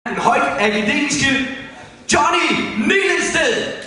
Den højt akademiske Johnny Middelsted.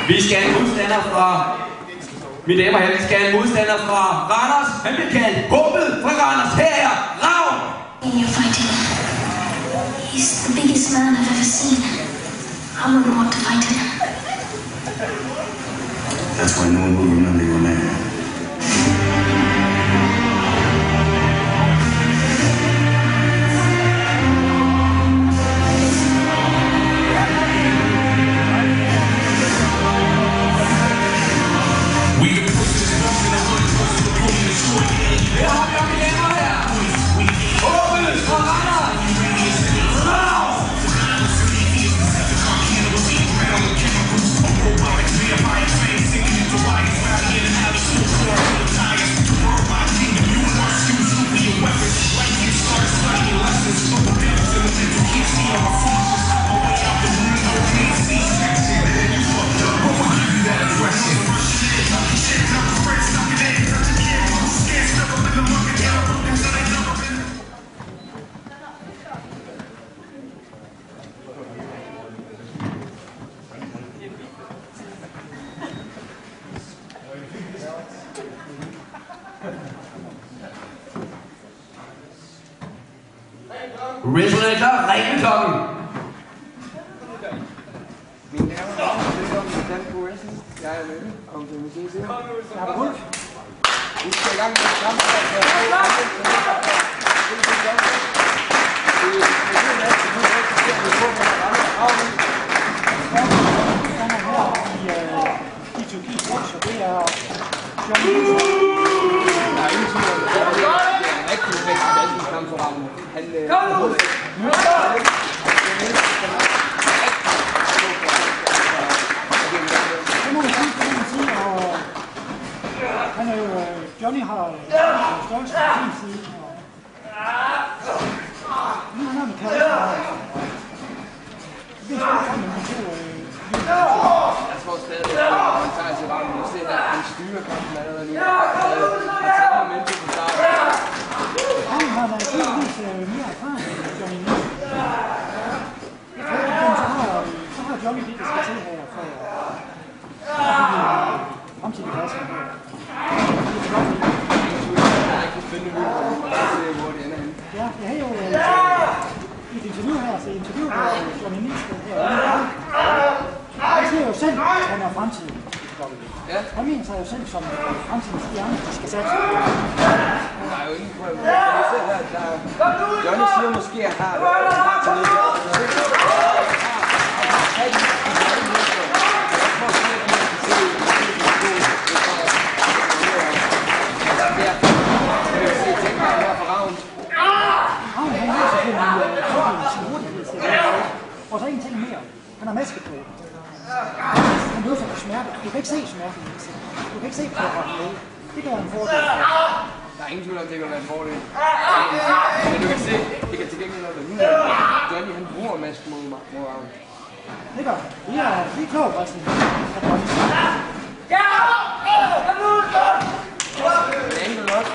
Vi skal have en modstander fra, mine damer og herrer, vi skal have en modstander fra Randers. Han bliver kaldt Håbet fra Randers. Her er Ravn. You're fighting. He's the biggest man I've ever seen. I wouldn't want to fight him. That's why no one will remember your name. Wrestlerne er klar, ring med klokken. Mine damer og herrer, velkommen til Dansk Wrestling. Jeg er Lønne, og det vil sige til. Jeg har Hulk. Vi skal i gang med et kamp, der er i Tyrkiet også, det er Johnny Middelsted. Der er ingen tvivl om, at det er en rigtig bedste kamp for Ravn. Han han er jo, Johnny har største på sin side, og nu han har med kaldet fra. Det er sgu sammen med to. Jeg tror stadig, at han tager til Ravn. Nu ser han styrer kampen allerede nu. Han tager momentet på starten. Han har naturligvis mere erfaring end Johnny Middelsted. Jeg tror, at så har Johnny det, der skal til her for at fremtidig klasse. Ja, jeg har jo et interview her, så interviewet med Johnny Middelsted her. Jeg ser jo selv, at han er fremtiden. Han mener sig jo selv som fremtidens stjerne, der skal satse. Der er jo ingen prøve. Jeg ser her, at Johnny siger måske, at han har til lidt. Og så ingenting mere. Han har maske på. Han løber for smerte. Du kan ikke se smerten. Du kan ikke se på ham. Det kan være en fordel. Der er ingen tvivl om, det kan være en fordel. Men du kan se, det kan til gengæld være nu. Johnny, han bruger masken mod Ravn. Det gør han. Det er klogt, faktisk. Ja! Det er enkelt nok.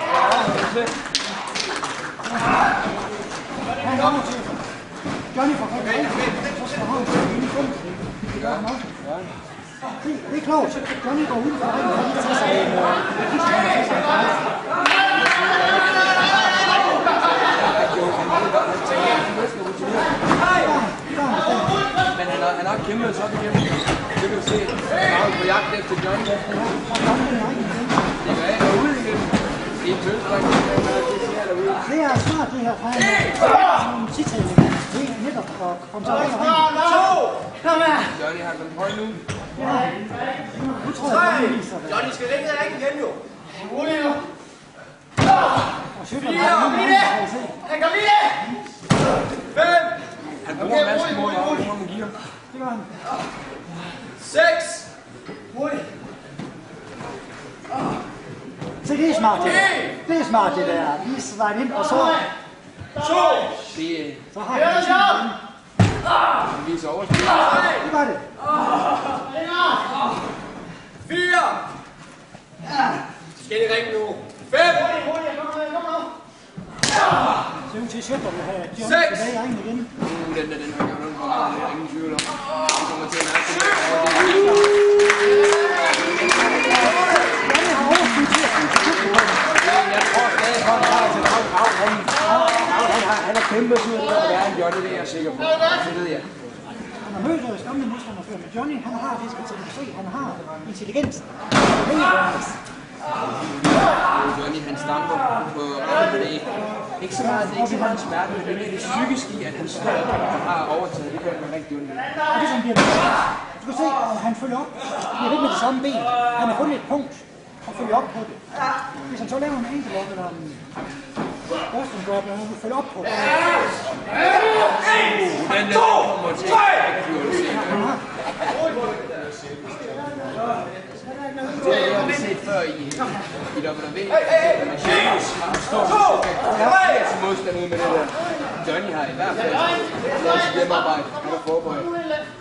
Han kommer til. Johnny får godt af. Så skal han til at vinde fundet. Det gør han også. Det er klogt. Johnny går ud fra ringen og lige tager sig en men han har kæmpet sig op igennem. Det kan du se. Han er på jagt efter Johnny. Det gør jeg. Og ud igen. Det er en tøsdreng. derude. Det er smart, det her. Han har nogle sidtællinger. Det er netop at komme til at ringe. Kom her! Johnny har kontrol nu. Nu tror jeg, at det viser det. Johnny skal lægge dig igen, jo. Rolig nu. Og Sjøtland har lige det! Han kan lige det! 5. Han bruger en masse mål over, hvor man giver. Det var han. 6. Se, det er smart, det der. Det er smart, det der. Lige slide ind, og så... Så har han det. Han viser overspil. Det var det. 4. Skal det ringe nu? 5. Så ud til Sjøtland vil have Johnny tilbage i ringen igen. Den har gjort noget for mig. Det er ingen tvivl om. Det kommer til at mærke det. Johnny har overskud til at finde til Jeg tror stadig, at han har til han er kæmpe ud af at være en Johnny, det er jeg sikker på. Det ved jeg. Han har mødt gamle modstandere før, men Johnny, han har det, skal til at se. Han har intelligens. Johnny, han stamper på det. Ikke så meget, det er ikke så meget smerte, men det er det psykiske i, at han står op, og han har overtaget. Det kan man rigtig ondt. Og det som bliver du kan se, at han følger op. Det er ikke med det samme ben. Han har fundet et punkt og følger op på det. Hvis han så laver en enkelt op eller en Boston drop, og han vil følge op på det. Den kommer til at det har vi set før i WWE. Sheamus har stået til modstand ud med det der. Johnny har i hvert fald lavet sit hjemmearbejde. Han er forberedt.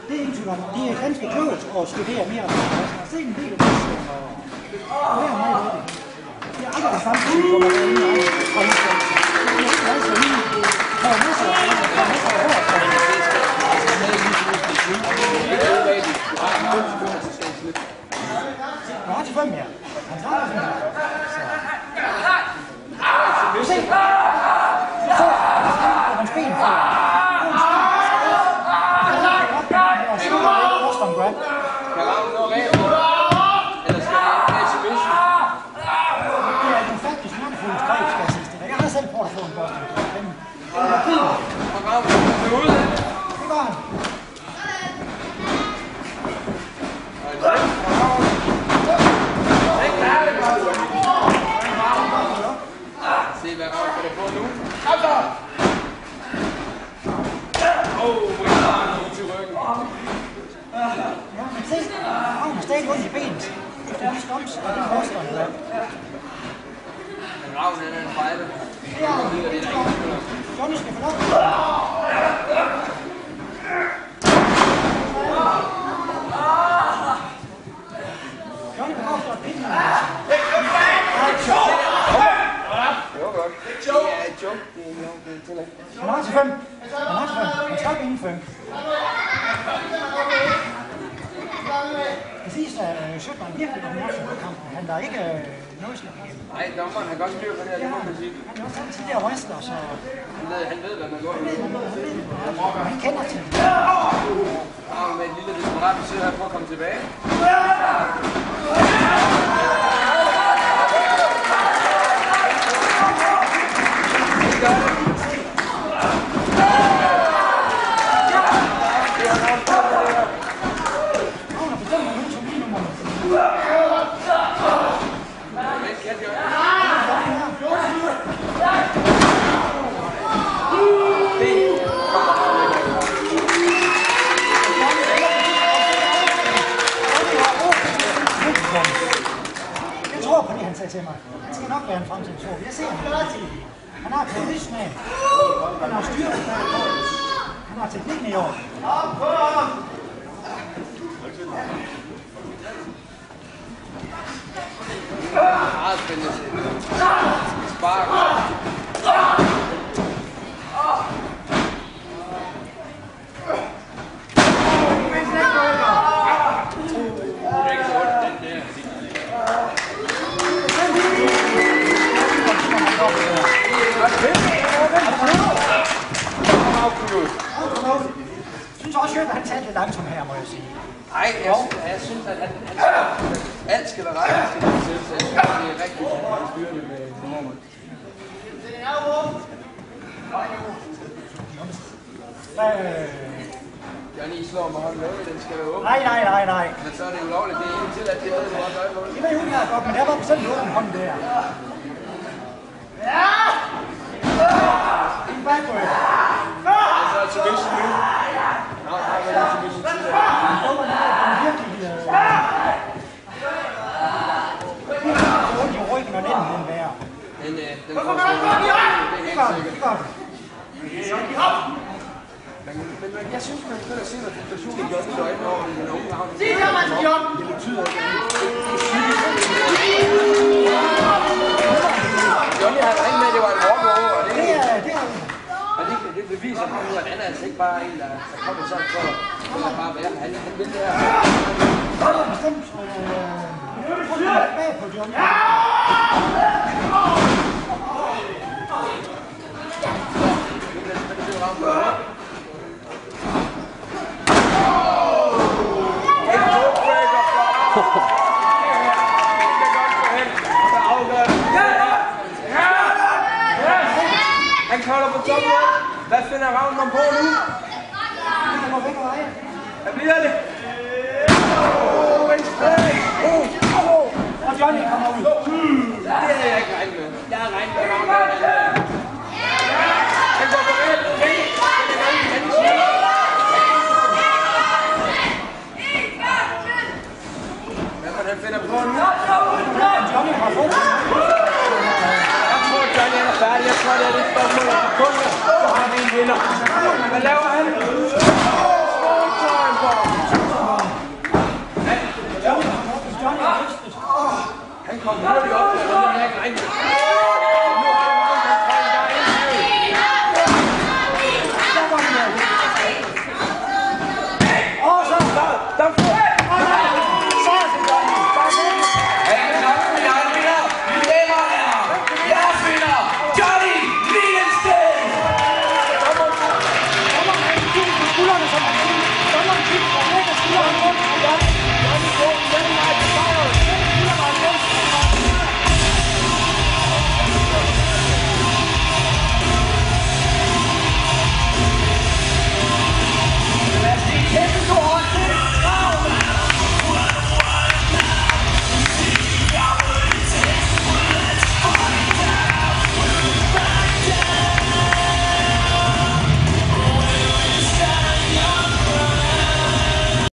Det er ikke tvivl om. Det er ganske klogt at studere mere om det. Jeg har set en del af det, og lære meget af det. Det er aldrig det samme, som kommer der inde i omstændighed. Det er ikke meget så lige. Der er masser af hårdt. Han har til 5 mere. Han starter sådan her. Se! Så! Hans ben for. Og så er det Boston grab. Kan ramme noget rent? Eller skal det have submission? Det er en faktisk smertefuld greb, skal jeg sige. Jeg har selv prøvet at få en Boston grab. Den var fin. Og ramme det ud. Det går han. Se hvad Ravn kan det få nu. Til ryggen. Ja, men se, Ravn har stadig ondt i benet. Det er lige stomps, og det er Boston grab. Men Ravn er en fejl. Ja, Johnny skal få lov. Johnny behøver for at pinde mig. Det var godt. Det er et joke. Det er en joke. Det er til at. Han har til 5. Han har til 5. Han skal inden 5. Præcis, at Sjøtland virkelig var opmærksom på kampen. Han der ikke noget slip igennem. Nej, dommeren har godt styr på det her, det må man sige. Han er også en tidligere wrestler, så Han ved, hvad man går. han kender til det. Ravn med et lille desperat forsøg her på at komme tilbage. Jeg tror på det, han sagde til mig. Han skal nok være en fremtidens år. Jeg ser ham på TV. Han har karismaen. Han har styr på det. Han har teknikken i år. Meget spændende. Spark. Jeg synes også, at han talte lidt langsomt her, må jeg sige. Nej, jeg synes, at alt skal være ret. Jeg synes, det er rigtig styrt med Mormon. Johnny slår mig hånden med, den skal være åben. Nej. Men så er det ulovligt, det er ikke til, at det er det, du har døje på. Det ved hun godt, men der var bestemt åben hånden der. En backward. Så er det submission nu. Nå, der har været submission tidligere. Jeg håber, at den virkelig ondt i ryggen og den bærer. Den får sådan noget. Det er helt sikkert. Men jeg synes, man kan se, at frustrationen i Johnny øjne over den unge havn. Det betyder ikke, Johnny har regnet med, at det var et walkover, og det beviser ham nu, at han er altså ikke bare en, der kommer sådan for at bare være. Han vil det her. Det er bestemt bag på Johnny. Han kolder på toppen. Hvad finder Ravn på nu?